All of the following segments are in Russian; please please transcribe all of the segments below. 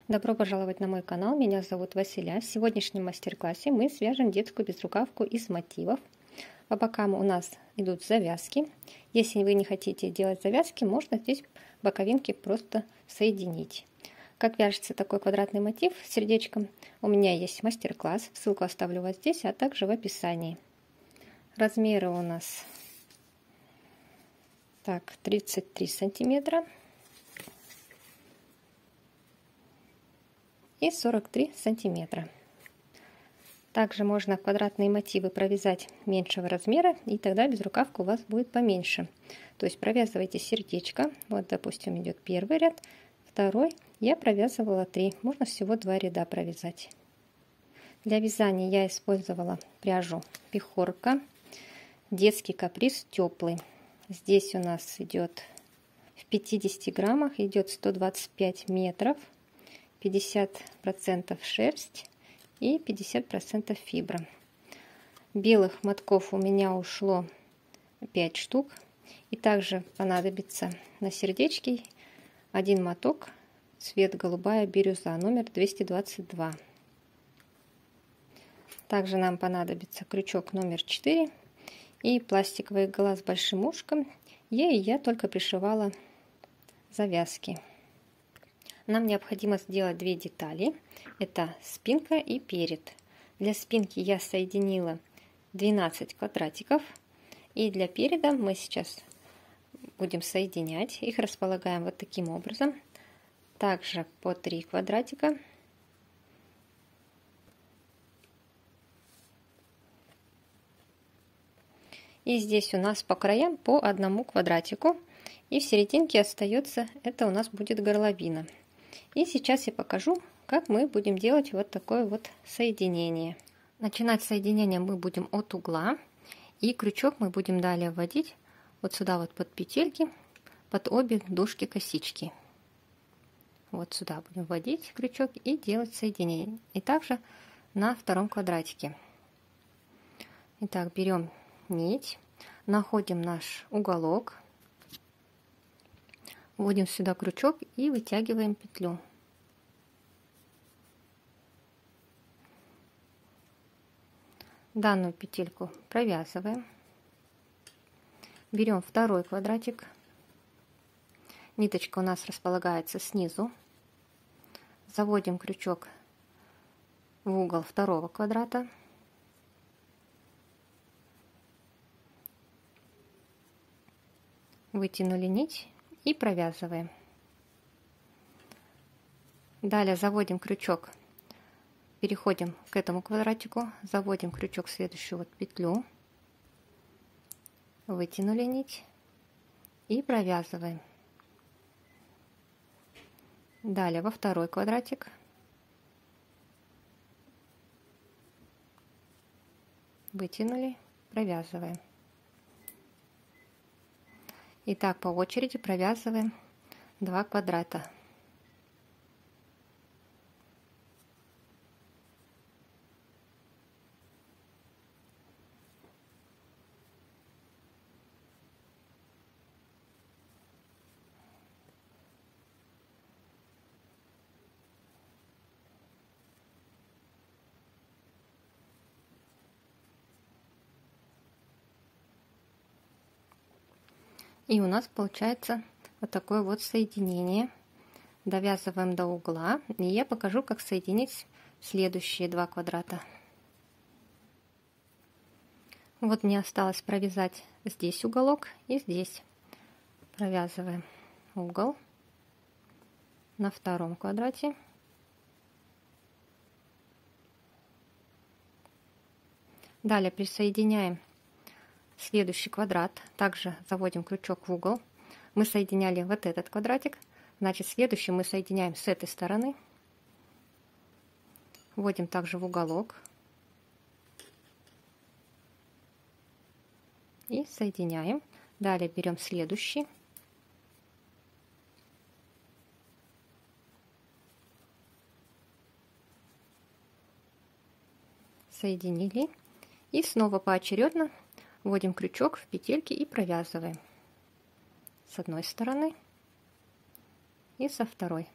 Добро пожаловать на мой канал, меня зовут Василя. В сегодняшнем мастер-классе мы свяжем детскую безрукавку из мотивов. По бокам у нас идут завязки. Если вы не хотите делать завязки, можно здесь боковинки просто соединить. Как вяжется такой квадратный мотив с сердечком, у меня есть мастер-класс, ссылку оставлю вот здесь, а также в описании. Размеры у нас 33 сантиметра и 43 сантиметра. Также можно квадратные мотивы провязать меньшего размера, и тогда безрукавка у вас будет поменьше. То есть провязывайте сердечко. Вот, допустим, идет первый ряд, второй. Я провязывала 3, можно всего 2 ряда провязать. Для вязания я использовала пряжу Пехорка, детский каприз теплый. Здесь у нас идет в 50 граммах, идет 125 метров. 50% шерсть и 50% фибра. Белых мотков у меня ушло 5 штук. И также понадобится на сердечке 1 моток, цвет голубая бирюза, номер 222. Также нам понадобится крючок номер 4 и пластиковая игла с большим ушком. Ей я только пришивала завязки. Нам необходимо сделать 2 детали. Это спинка и перед. Для спинки я соединила 12 квадратиков. И для переда мы сейчас будем соединять. Их располагаем вот таким образом. Также по 3 квадратика. И здесь у нас по краям по 1 квадратику. И в серединке остается, это у нас будет горловина. И сейчас я покажу, как мы будем делать вот такое вот соединение. Начинать соединение мы будем от угла. И крючок мы будем далее вводить вот сюда вот под петельки, под обе дужки косички. Вот сюда будем вводить крючок и делать соединение. И также на 2 квадратике. Итак, берем нить, находим наш уголок. Вводим сюда крючок и вытягиваем петлю. Данную петельку провязываем. Берем 2 квадратик. Ниточка у нас располагается снизу. Заводим крючок в угол 2 квадрата. Вытянули нить. И провязываем. Далее заводим крючок, переходим к этому квадратику, заводим крючок в следующую вот петлю, вытянули нить и провязываем. Далее во 2 квадратик, вытянули, провязываем. И так по очереди провязываем 2 квадрата. И у нас получается вот такое вот соединение. Довязываем до угла. И я покажу, как соединить следующие 2 квадрата. Вот мне осталось провязать здесь уголок и здесь. Провязываем угол на 2 квадрате. Далее присоединяем следующий квадрат. Также заводим крючок в угол. Мы соединяли вот этот квадратик. Значит, следующий мы соединяем с этой стороны. Вводим также в уголок. И соединяем. Далее берем следующий. Соединили. И снова поочередно вводим крючок в петельки и провязываем с одной стороны и со второй.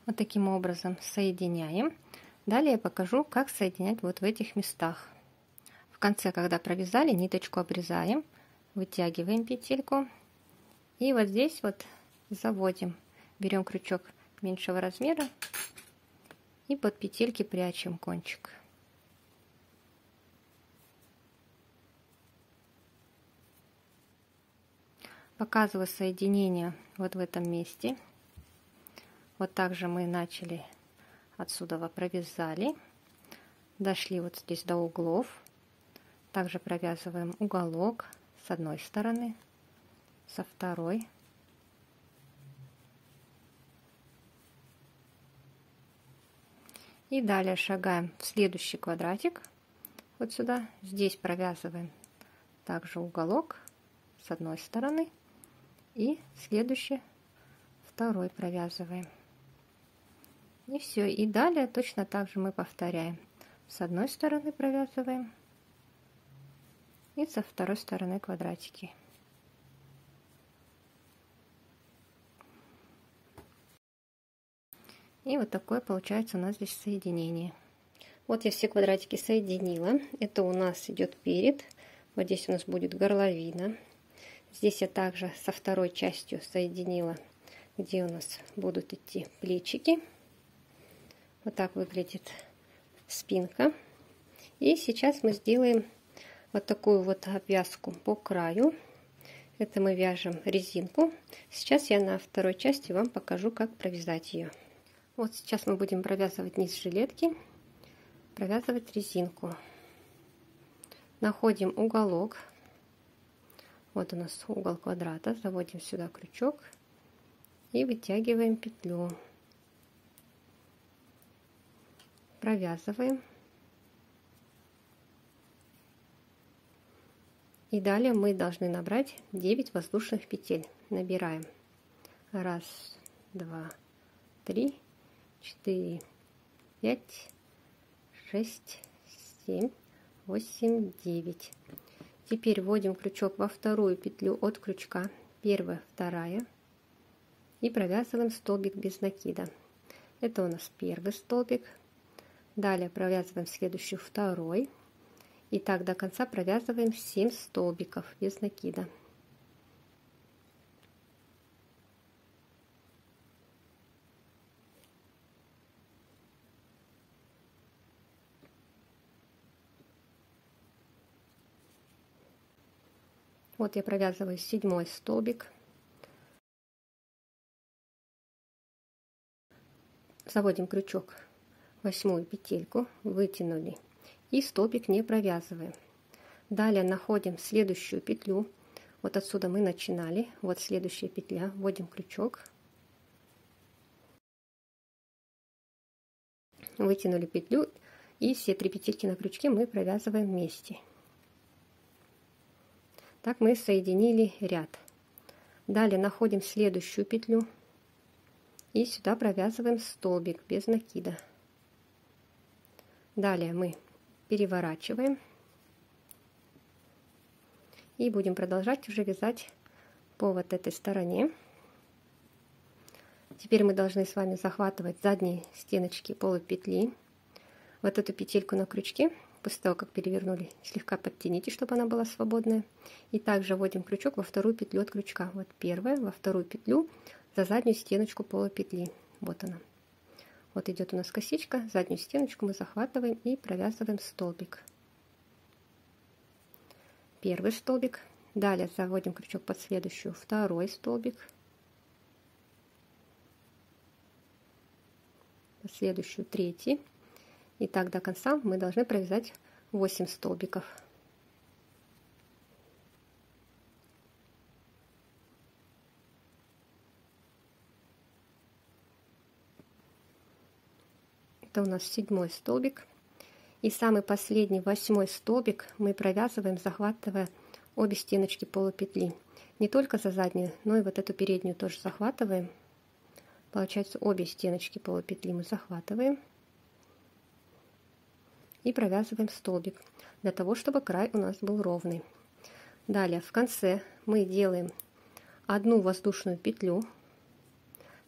Вот таким образом соединяем. Далее я покажу, как соединять вот в этих местах. В конце, когда провязали, ниточку обрезаем, вытягиваем петельку. И вот здесь вот заводим. Берем крючок меньшего размера и под петельки прячем кончик. Показываю соединение вот в этом месте. Вот так же мы начали отсюда, провязали, дошли вот здесь до углов. Также провязываем уголок с одной стороны, со второй. И далее шагаем в следующий квадратик, вот сюда. Здесь провязываем также уголок с одной стороны. И следующий, второй провязываем. И все. И далее точно так же мы повторяем. С одной стороны провязываем. И со второй стороны квадратики. И вот такое получается у нас здесь соединение. Вот я все квадратики соединила. Это у нас идет перед. Вот здесь у нас будет горловина. Здесь я также со второй частью соединила, где у нас будут идти плечики. Вот так выглядит спинка. И сейчас мы сделаем вот такую вот обвязку по краю. Это мы вяжем резинку. Сейчас я на второй части вам покажу, как провязать ее. Вот сейчас мы будем провязывать низ жилетки, провязывать резинку. Находим уголок. Вот у нас угол квадрата. Заводим сюда крючок и вытягиваем петлю. Провязываем. И далее мы должны набрать 9 воздушных петель. Набираем 1, 2, 3, 4, 5, 6, 7, 8, 9. Теперь вводим крючок во вторую петлю от крючка, первая, вторая, и провязываем столбик без накида. Это у нас первый столбик. Далее провязываем следующий, второй. И так до конца провязываем 7 столбиков без накида. Вот я провязываю 7 столбик. Заводим крючок в 8 петельку, вытянули. И столбик не провязываем. Далее находим следующую петлю. Вот отсюда мы начинали. Вот следующая петля. Вводим крючок. Вытянули петлю. И все 3 петельки на крючке мы провязываем вместе. Так мы соединили ряд. Далее находим следующую петлю. И сюда провязываем столбик без накида. Далее мы переворачиваем. И будем продолжать уже вязать по вот этой стороне. Теперь мы должны с вами захватывать задние стеночки полупетли. Вот эту петельку на крючке, после того, как перевернули, слегка подтяните, чтобы она была свободная. И также вводим крючок во вторую петлю от крючка. Вот первая, во вторую петлю за заднюю стеночку полупетли. Вот она. Вот идет у нас косичка, заднюю стеночку мы захватываем и провязываем столбик. Первый столбик. Далее заводим крючок под следующую, второй столбик. Под следующую, третий. И так до конца мы должны провязать 8 столбиков. Это у нас 7 столбик. И самый последний, 8 столбик, мы провязываем, захватывая обе стеночки полупетли. Не только за заднюю, но и вот эту переднюю тоже захватываем. Получается, обе стеночки полупетли мы захватываем. И провязываем столбик, для того, чтобы край у нас был ровный. Далее в конце мы делаем одну воздушную петлю.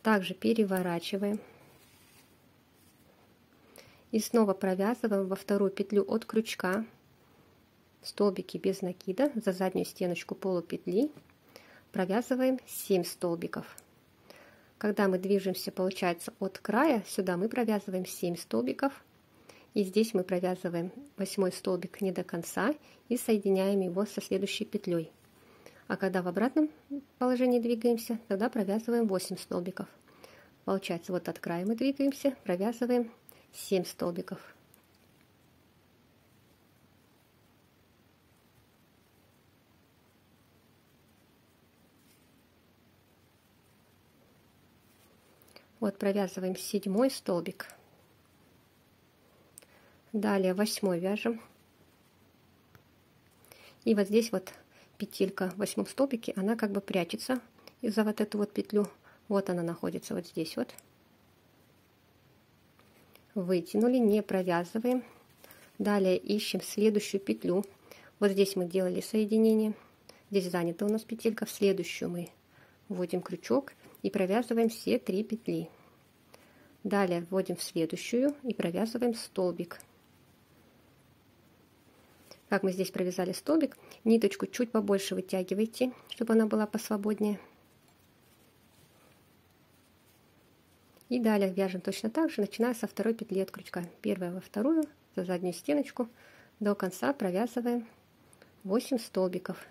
Также переворачиваем. И снова провязываем во вторую петлю от крючка столбики без накида за заднюю стеночку полупетли, провязываем 7 столбиков. Когда мы движемся, получается, от края сюда, мы провязываем 7 столбиков, и здесь мы провязываем 8 столбик не до конца и соединяем его со следующей петлей. А когда в обратном положении двигаемся, тогда провязываем 8 столбиков. Получается, вот от края мы двигаемся, провязываем 7 столбиков. Вот провязываем 7 столбик. Далее 8 вяжем. И вот здесь вот петелька в 8 столбике, она как бы прячется за вот эту вот петлю. Вот она находится вот здесь вот. Вытянули, не провязываем. Далее ищем следующую петлю. Вот здесь мы делали соединение. Здесь занята у нас петелька. В следующую мы вводим крючок и провязываем все 3 петли. Далее вводим в следующую и провязываем столбик. Как мы здесь провязали столбик, ниточку чуть побольше вытягивайте, чтобы она была посвободнее. И далее вяжем точно так же, начиная со второй петли от крючка. Первая во вторую, за заднюю стеночку, до конца провязываем 8 столбиков.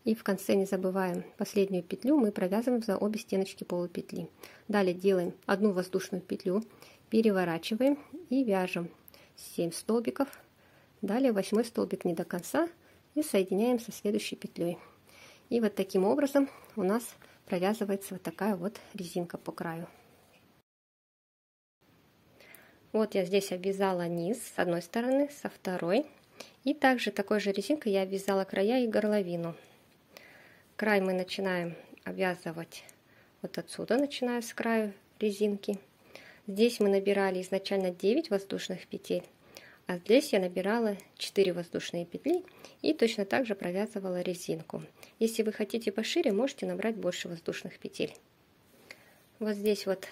И в конце не забываем последнюю петлю мы провязываем за обе стеночки полупетли. Далее делаем одну воздушную петлю, переворачиваем и вяжем 7 столбиков. Далее 8 столбик не до конца и соединяем со следующей петлей. И вот таким образом у нас провязывается вот такая вот резинка по краю. Вот я здесь обвязала низ с одной стороны, со второй. И также такой же резинкой я обвязала края и горловину. Край мы начинаем обвязывать вот отсюда, начиная с края резинки. Здесь мы набирали изначально 9 воздушных петель, а здесь я набирала 4 воздушные петли и точно так же провязывала резинку. Если вы хотите пошире, можете набрать больше воздушных петель. Вот здесь вот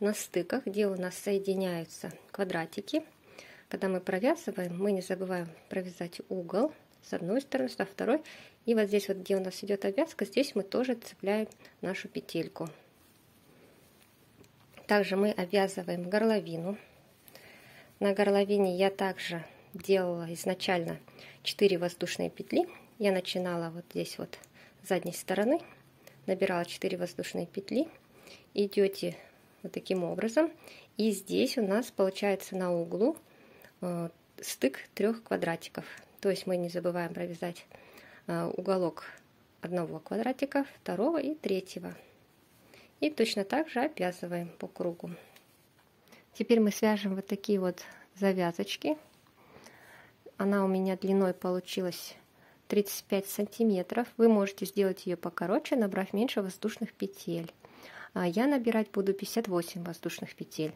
на стыках, где у нас соединяются квадратики, когда мы провязываем, мы не забываем провязать угол с одной стороны, со второй. И вот здесь вот, где у нас идет обвязка, здесь мы тоже цепляем нашу петельку. Также мы обвязываем горловину. На горловине я также делала изначально 4 воздушные петли. Я начинала вот здесь вот с задней стороны, набирала 4 воздушные петли. Идете вот таким образом. И здесь у нас получается на углу стык 3 квадратиков. То есть мы не забываем провязать уголок одного квадратика, второго и третьего. И точно так же обвязываем по кругу. Теперь мы свяжем вот такие вот завязочки. Она у меня длиной получилась 35 сантиметров. Вы можете сделать ее покороче, набрав меньше воздушных петель. А я набирать буду 58 воздушных петель.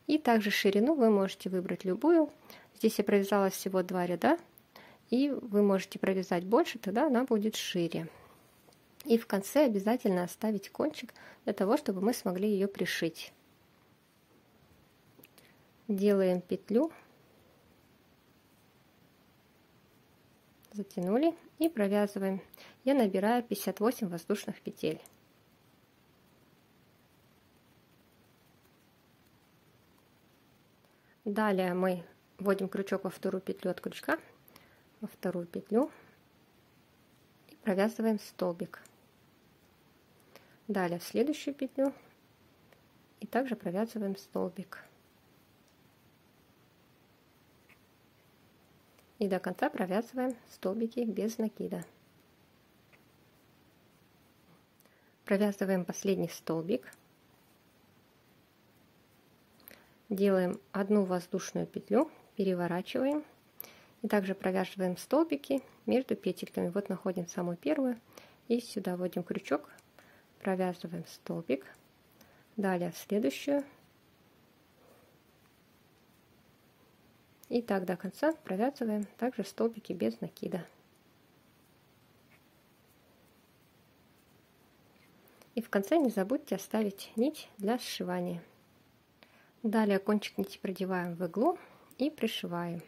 И также ширину вы можете выбрать любую. Здесь я провязала всего 2 ряда. И вы можете провязать больше, тогда она будет шире. И в конце обязательно оставить кончик для того, чтобы мы смогли ее пришить. Делаем петлю, затянули и провязываем. Я набираю 58 воздушных петель. Далее мы вводим крючок во вторую петлю от крючка, во вторую петлю и провязываем столбик. Далее в следующую петлю и также провязываем столбик. И до конца провязываем столбики без накида. Провязываем последний столбик. Делаем одну воздушную петлю, переворачиваем. И также провязываем столбики между петельками. Вот находим самую первую и сюда вводим крючок, провязываем столбик. Далее в следующую. И так до конца провязываем также столбики без накида. И в конце не забудьте оставить нить для сшивания. Далее кончик нити продеваем в иглу и пришиваем.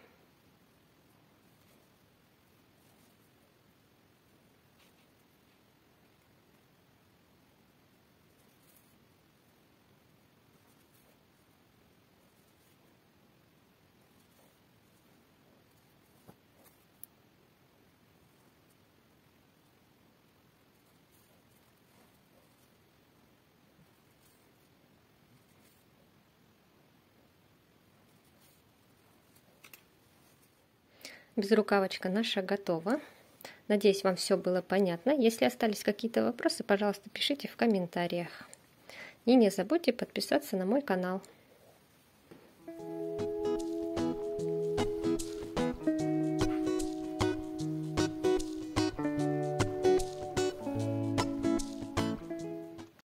Безрукавочка наша готова. Надеюсь, вам все было понятно. Если остались какие-то вопросы, пожалуйста, пишите в комментариях. И не забудьте подписаться на мой канал.